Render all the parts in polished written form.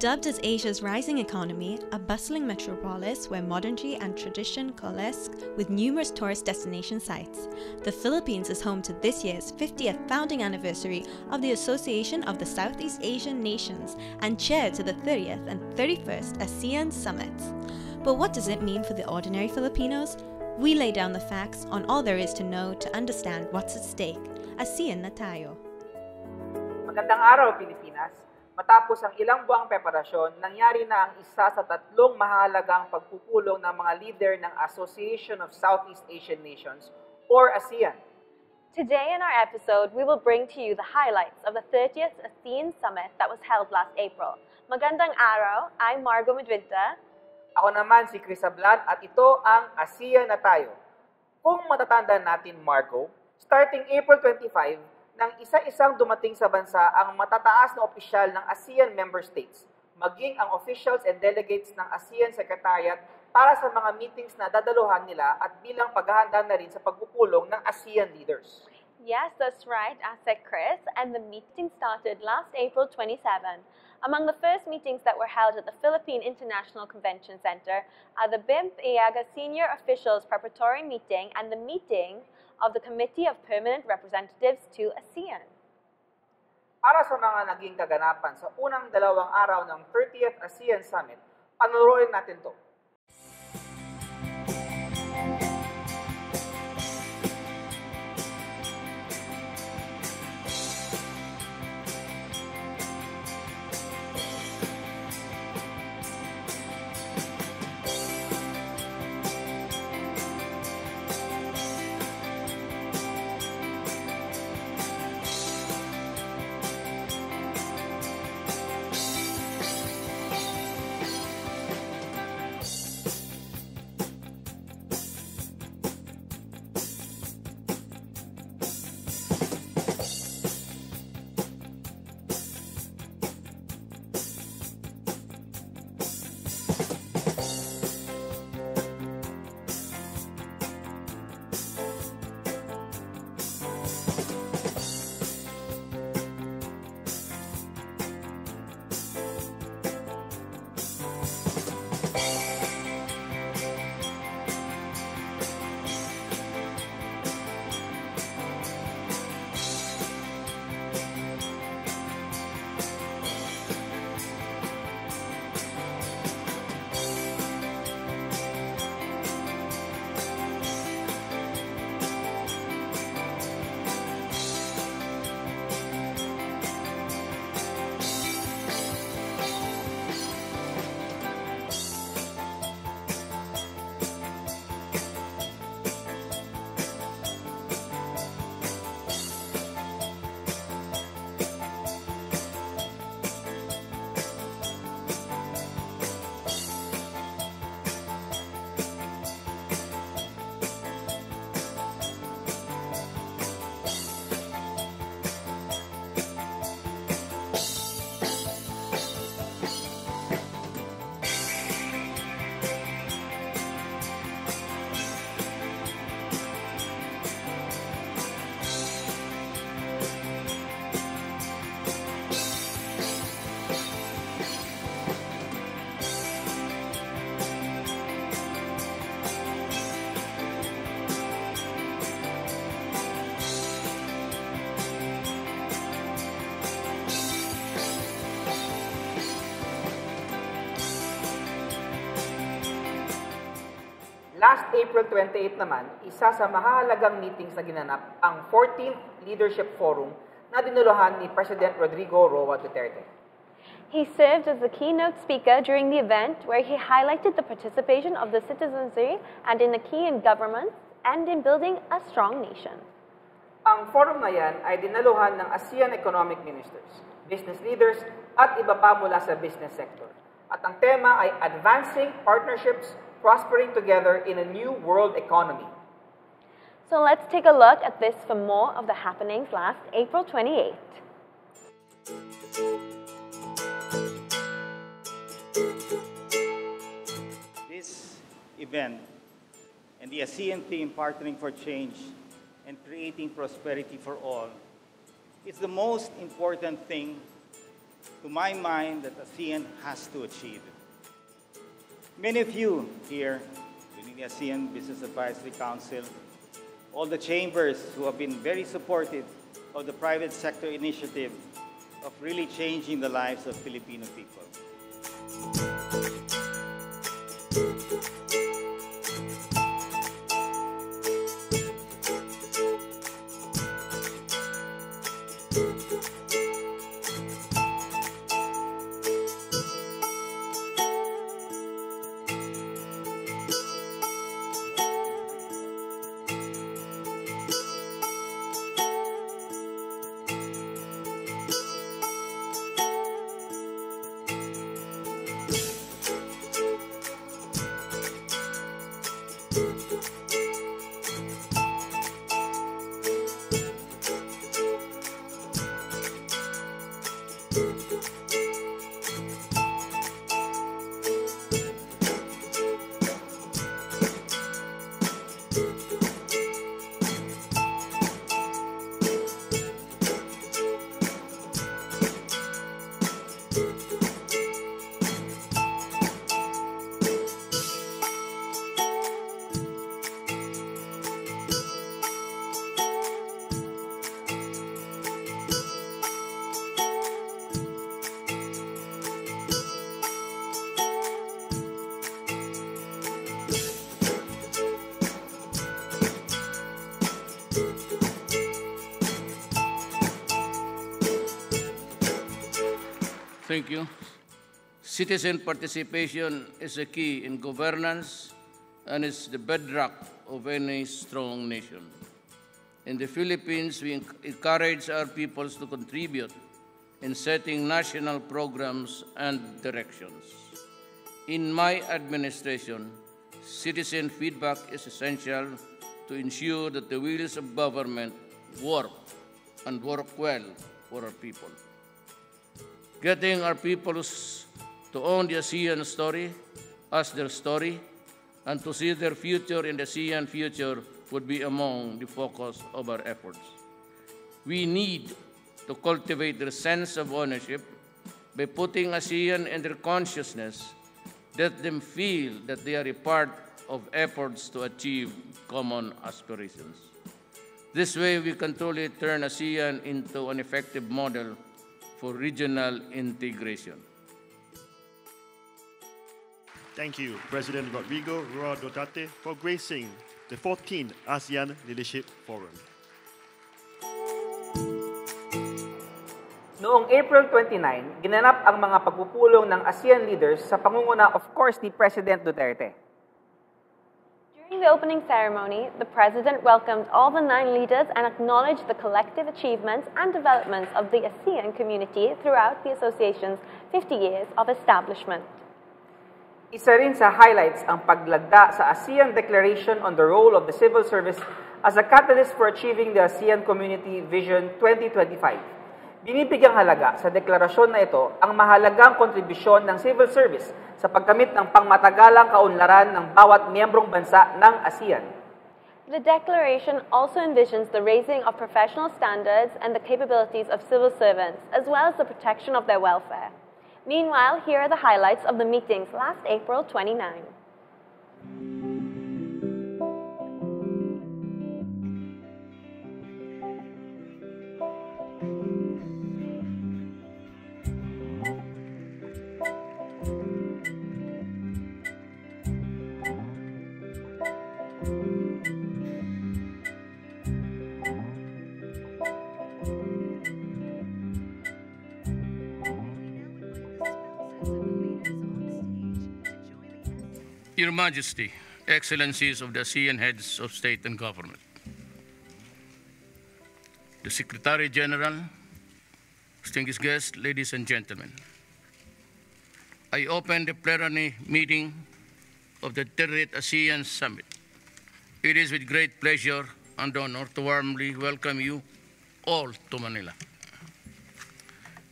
Dubbed as Asia's rising economy, a bustling metropolis where modernity and tradition coalesce with numerous tourist destination sites, the Philippines is home to this year's 50th founding anniversary of the Association of the Southeast Asian Nations and chair to the 30th and 31st ASEAN Summits. But what does it mean for the ordinary Filipinos? We lay down the facts on all there is to know to understand what's at stake. ASEAN na tayo. Magandang araw, Pilipinas! Matapos ang ilang buwang preparasyon, nangyari na ang isa sa tatlong mahalagang pagpupulong ng mga leader ng Association of Southeast Asian Nations, or ASEAN. Today in our episode, we will bring to you the highlights of the 30th ASEAN Summit that was held last April. Magandang araw, I'm Margo Madridta. Ako naman si Chris Ablan at ito ang ASEAN na tayo. Kung matatandaan natin, Margo, starting April 25, nang isa-isang dumating sa bansa ang matataas na opisyal ng ASEAN member states, maging ang officials and delegates ng ASEAN Secretariat para sa mga meetings na dadaluhan nila at bilang paghahanda na rin sa pagpupulong ng ASEAN leaders. Yes, that's right, as said Chris, and the meeting started last April 27. Among the first meetings that were held at the Philippine International Convention Center are the BIMP-IAGA Senior Officials Preparatory Meeting and the meeting of the Committee of Permanent Representatives to ASEAN. Para sa mga naging kaganapan sa unang dalawang araw ng 30th ASEAN Summit, panuruin natin to. Last April 28 naman, isa sa mahalagang meetings na ginanap ang 14th Leadership Forum na dinuluhan ni President Rodrigo Roa Duterte. He served as the keynote speaker during the event where he highlighted the participation of the citizenry and in the key in government and in building a strong nation. Ang forum na yan ay dinaluhan ng ASEAN Economic Ministers, business leaders at iba pa mula sa business sector. At ang tema ay Advancing Partnerships Prospering Together in a New World Economy. So let's take a look at this for more of the happenings last April 28th. This event and the ASEAN theme Partnering for Change and Creating Prosperity for All is the most important thing to my mind, that ASEAN has to achieve. Many of you here, within the ASEAN Business Advisory Council, all the chambers who have been very supportive of the private sector initiative of really changing the lives of Filipino people. Thank you. Citizen participation is a key in governance and is the bedrock of any strong nation. In the Philippines, we encourage our peoples to contribute in setting national programs and directions. In my administration, citizen feedback is essential to ensure that the wheels of government work and work well for our people. Getting our peoples to own the ASEAN story as their story and to see their future in the ASEAN future would be among the focus of our efforts. We need to cultivate their sense of ownership by putting ASEAN in their consciousness, let them feel that they are a part of efforts to achieve common aspirations. This way, we can truly turn ASEAN into an effective model for regional integration. Thank you, President Rodrigo Roa Duterte, for gracing the 14th ASEAN Leadership Forum. Noong April 29, ginanap ang mga pagpupulong ng ASEAN leaders sa pangunguna, of course, ni President Duterte. During the opening ceremony, the President welcomed all the 9 leaders and acknowledged the collective achievements and developments of the ASEAN community throughout the association's 50 years of establishment. Isa rin sa highlights ang paglagda sa ASEAN Declaration on the Role of the Civil Service as a catalyst for achieving the ASEAN Community Vision 2025. Binibigyang halaga sa deklarasyon na ito ang mahalagang kontribusyon ng civil service sa pagkamit ng pangmatagalang kaunlaran ng bawat miyembrong bansa ng ASEAN. The declaration also envisions the raising of professional standards and the capabilities of civil servants, as well as the protection of their welfare. Meanwhile, here are the highlights of the meetings last April 29. Your Majesty, Excellencies of the ASEAN Heads of State and Government, the Secretary General, distinguished guests, ladies and gentlemen, I open the plenary meeting of the 30th ASEAN Summit. It is with great pleasure and honor to warmly welcome you all to Manila.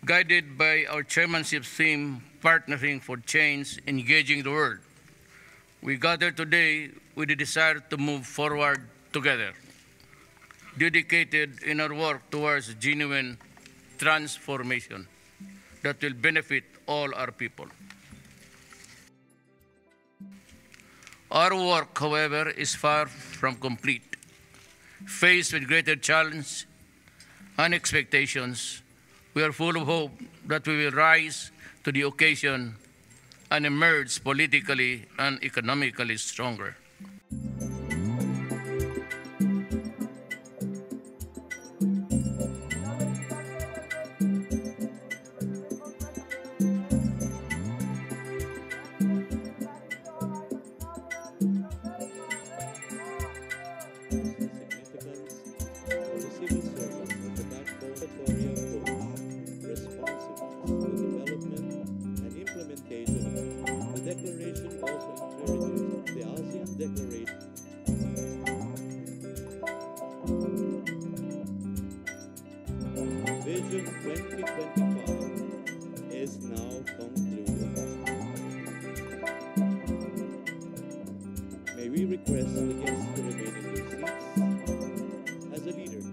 Guided by our chairmanship theme, Partnering for Change, Engaging the World, we gather today with the desire to move forward together, dedicated in our work towards genuine transformation. that will benefit all our people. Our work, however, is far from complete. Faced with greater challenge and expectations, we are full of hope that we will rise to the occasion and emerge politically and economically stronger. Vision 2025 is now concluded. May we request the guests to remain in their seats as a leader.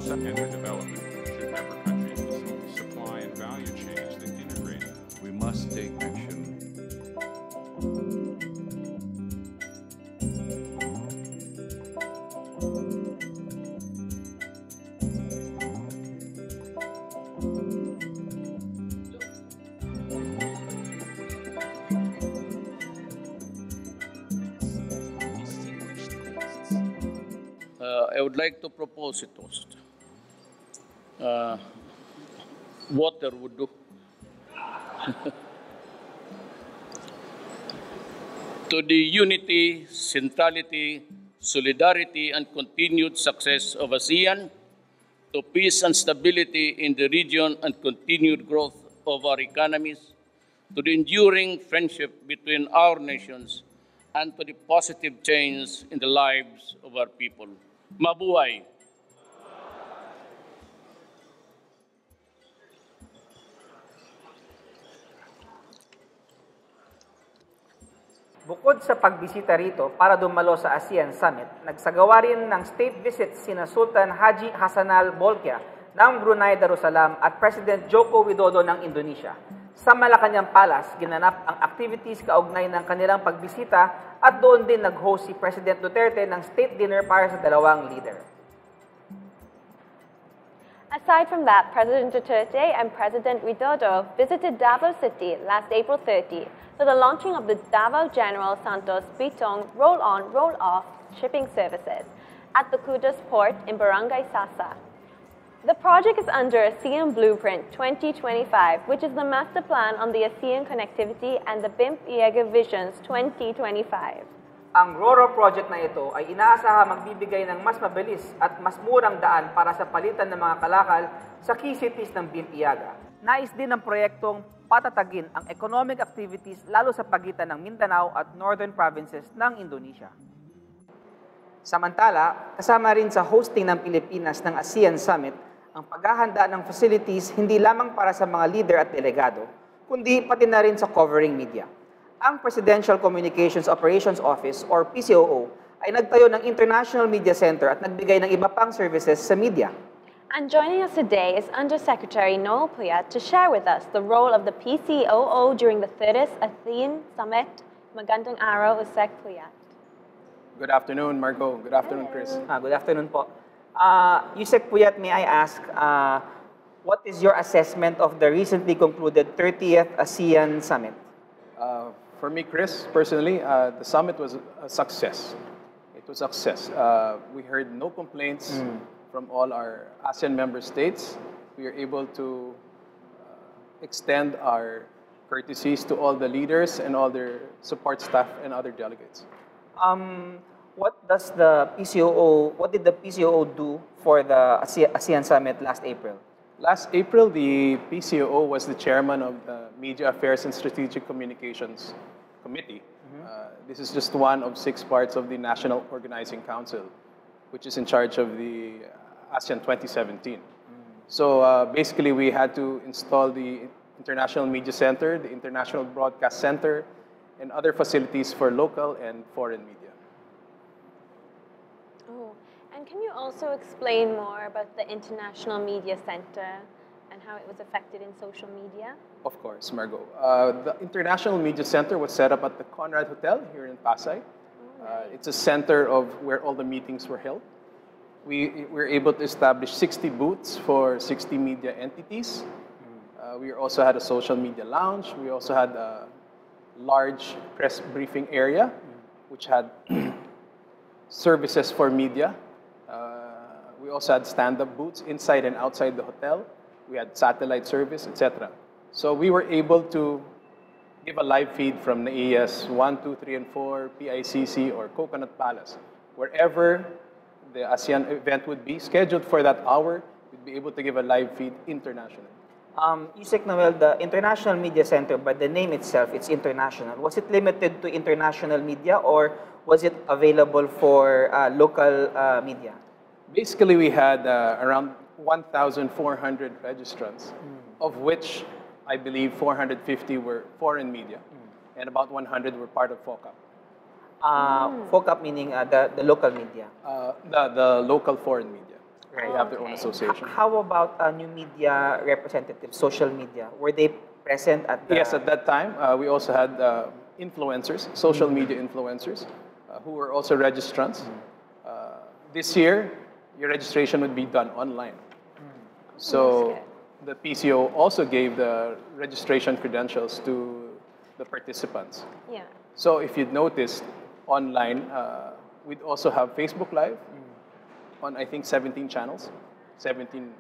And their development should member countries facilitate supply and value chains that integrate. We must take action. I would like to propose a toast. Water would do. To the unity, centrality, solidarity, and continued success of ASEAN, to peace and stability in the region and continued growth of our economies, to the enduring friendship between our nations, and to the positive change in the lives of our people. Mabuhay! Bukod sa pagbisita rito para dumalo sa ASEAN Summit, nagsagawa rin ng state visit sina Sultan Haji Hassanal Bolkiah ng Brunei Darussalam at President Joko Widodo ng Indonesia. Sa Malacanang Palace, ginanap ang activities kaugnay ng kanilang pagbisita at doon din nag-host si President Duterte ng state dinner para sa dalawang leader. Aside from that, President Duterte and President Widodo visited Davao City last April 30 for the launching of the Davao General Santos Bitong roll-on, roll-off shipping services at the Kudos Port in Barangay Sasa. The project is under ASEAN Blueprint 2025, which is the master plan on the ASEAN connectivity and the BIMP-IEGA Visions 2025. Ang RORO project na ito ay inaasaha magbibigay ng mas mabilis at mas murang daan para sa palitan ng mga kalakal sa key cities ng BIMP-IEGA. Nais din ng proyektong patatagin ang economic activities lalo sa pagitan ng Mindanao at northern provinces ng Indonesia. Samantala, kasama rin sa hosting ng Pilipinas ng ASEAN Summit ang paghahanda ng facilities hindi lamang para sa mga leader at delegado, kundi pati na rin sa covering media. Ang Presidential Communications Operations Office or PCOO ay nagtayo ng International Media Center at nagbigay ng iba pang services sa media. And joining us today is Undersecretary Noel Puyat to share with us the role of the PCOO during the 30th ASEAN Summit. Magandang araw, Sec Puyat. Good afternoon, Marco. Good afternoon, Chris. Good afternoon po. Yusek Puyat, may I ask, what is your assessment of the recently concluded 30th ASEAN Summit? For me, Chris, personally, the summit was a success. It was a success. We heard no complaints from all our ASEAN member states. We were able to extend our courtesies to all the leaders and all their support staff and other delegates. What did the PCOO do for the ASEAN Summit last April? Last April, the PCOO was the chairman of the Media Affairs and Strategic Communications Committee. This is just one of 6 parts of the National Organizing Council, which is in charge of the ASEAN 2017. So basically, we had to install the International Media Center, the International Broadcast Center, and other facilities for local and foreign media. Oh, and can you also explain more about the International Media Center and how it was affected in social media? Of course, Margot. The International Media Center was set up at the Conrad Hotel here in Pasay. It's a center of where all the meetings were held. We were able to establish 60 booths for 60 media entities. We also had a social media lounge. We also had a large press briefing area, which had services for media. We also had stand-up booths inside and outside the hotel. We had satellite service, etc. So we were able to give a live feed from NAES 1, 2, 3, and 4, PICC, or Coconut Palace. Wherever the ASEAN event would be scheduled for that hour, we'd be able to give a live feed internationally. Yusek Noel, the International Media Center, by the name itself, it's international. Was it limited to international media, or was it available for local media? Basically, we had around 1,400 registrants, of which I believe 450 were foreign media, and about 100 were part of FOCAP. FOCAP meaning the local media? The local foreign media. Right. They have their own association. How about new media representatives, social media? Were they present at the... Yes, at that time, we also had influencers, social media influencers, who were also registrants. This year, your registration would be done online. So the PCO also gave the registration credentials to the participants. Yeah. So if you'd noticed, online, we'd also have Facebook Live on, I think, 17 channels, 17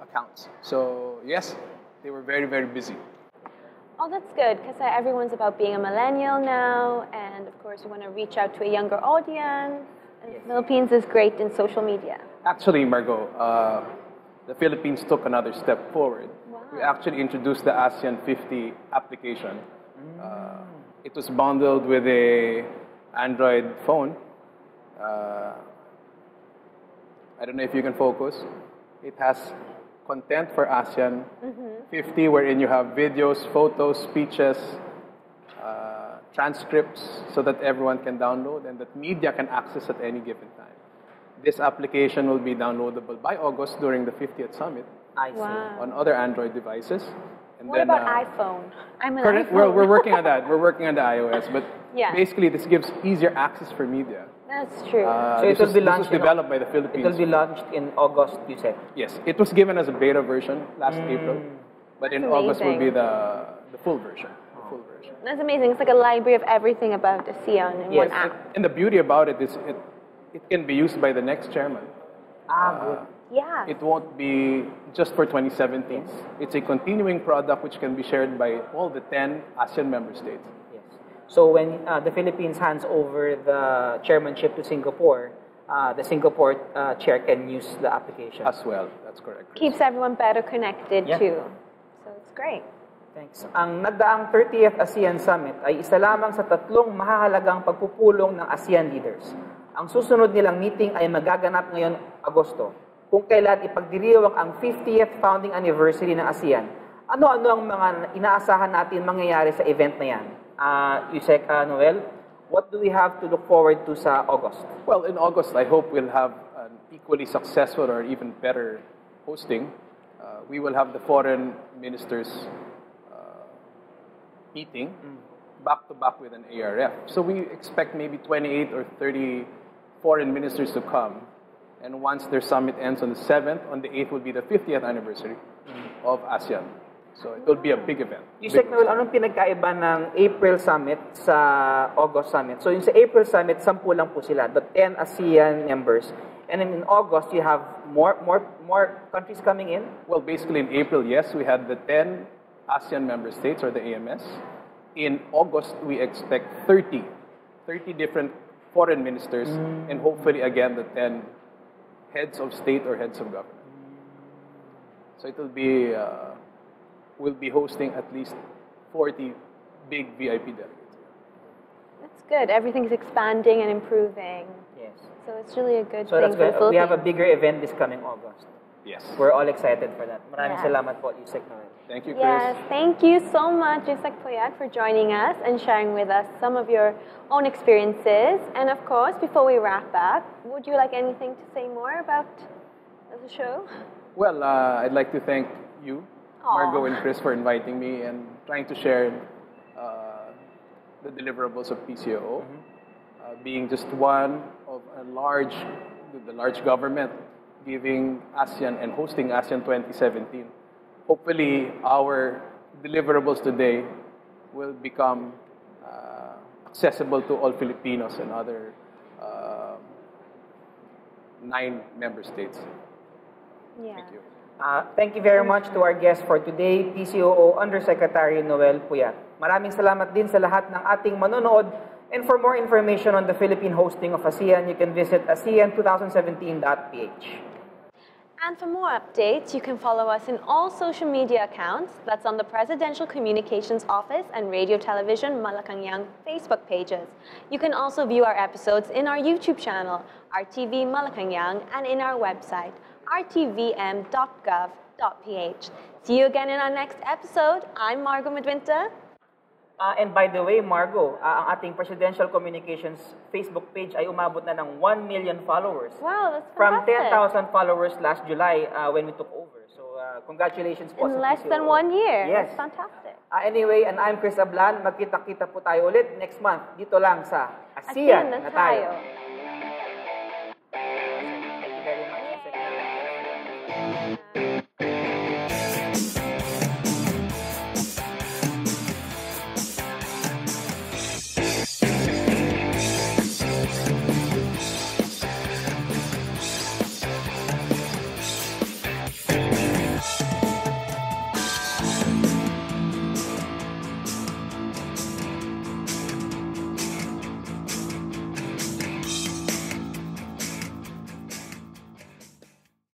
accounts. So yes, they were very, very busy. Oh, that's good, because everyone's about being a millennial now, and of course we want to reach out to a younger audience. And the Philippines is great in social media. Actually, Margot, the Philippines took another step forward. Wow. We actually introduced the ASEAN 50 application. It was bundled with a Android phone. I don't know if you can focus. It has content for ASEAN 50, wherein you have videos, photos, speeches, transcripts, so that everyone can download and that media can access at any given time. This application will be downloadable by August during the 50th Summit. I see. On other Android devices. And what about iPhone? I'm an iPhone. We're working on that. We're working on the iOS, but yeah. Basically this gives easier access for media. That's true. So it will be launched. This was developed by the Philippines. It will be launched in August, you said? Yes, it was given as a beta version last April, but in August will be the full version. That's amazing. It's like a library of everything about ASEAN in one app. And the beauty about it is it can be used by the next chairman. Good. Yeah. It won't be just for 2017. Yes. It's a continuing product which can be shared by all the 10 ASEAN member states. Yes. So when the Philippines hands over the chairmanship to Singapore, the Singapore chair can use the application. As well. That's correct. Keeps everyone better connected too. So it's great. Thanks. Ang nagdaang 30th ASEAN Summit ay isa lamang sa 3 mahahalagang pagpupulong ng ASEAN leaders. Ang susunod nilang meeting ay magaganap ngayon Agosto, kung kailan ipagdiriwang ang 50th founding anniversary ng ASEAN. Ano-ano ang mga inaasahan natin mangyayari sa event na yan? Yusek Noel, what do we have to look forward to sa August? Well, in August, I hope we'll have an equally successful or even better hosting. We will have the foreign ministers meeting back-to-back with an ARF. So we expect maybe 28 or 30 foreign ministers to come And once their summit ends on the 7th, on the 8th will be the 50th anniversary of ASEAN. So it will be a big event. Yusek Noel, anong pinagkaiba ng April Summit sa August Summit? So yung sa April Summit, 10 lang po sila, the 10 ASEAN members. And then in August, you have more countries coming in? Well, basically in April, yes, we had the 10 ASEAN member states, or the AMS. In August, we expect 30 different foreign ministers, and hopefully again the 10 heads of state or heads of government. So it will be, we'll be hosting at least 40 big VIP delegates. That's good. Everything's expanding and improving. Yes. So it's really a good So thing that's for the good. Philippines. We have a bigger event this coming August. Yes. We're all excited for that. Maraming Yes. salamat po, Yusek Noel. Thank you, Chris. Yes, thank you so much, Yusek Puyat, for joining us and sharing with us some of your own experiences. And of course, before we wrap up, would you like anything to say more about the show? Well, I'd like to thank you, Aw. Margo and Chris, for inviting me and trying to share the deliverables of PCOO. Being just one of the large government giving ASEAN and hosting ASEAN 2017. Hopefully, our deliverables today will become accessible to all Filipinos and other 9 member states. Yeah. Thank you. Thank you very much to our guest for today, PCOO Undersecretary Noel Puyat. Maraming salamat din sa lahat ng ating manonood. And for more information on the Philippine hosting of ASEAN, you can visit ASEAN2017.ph. And for more updates, you can follow us in all social media accounts. That's on the Presidential Communications Office and Radio Television Malacanang Facebook pages. You can also view our episodes in our YouTube channel, RTV Malacanang, and in our website, rtvm.gov.ph. See you again in our next episode. I'm Margo Medwinter. And by the way, Margo, ang ating Presidential Communications Facebook page ay umabot na ng 1 million followers. Wow, that's From fantastic. 10,000 followers last July when we took over. So congratulations po In sa less PCOO. than 1 year. Yes. That's fantastic. Anyway, and I'm Chris Ablan. Magkita-kita po tayo ulit next month dito lang sa ASEAN na tayo. Thank you very much.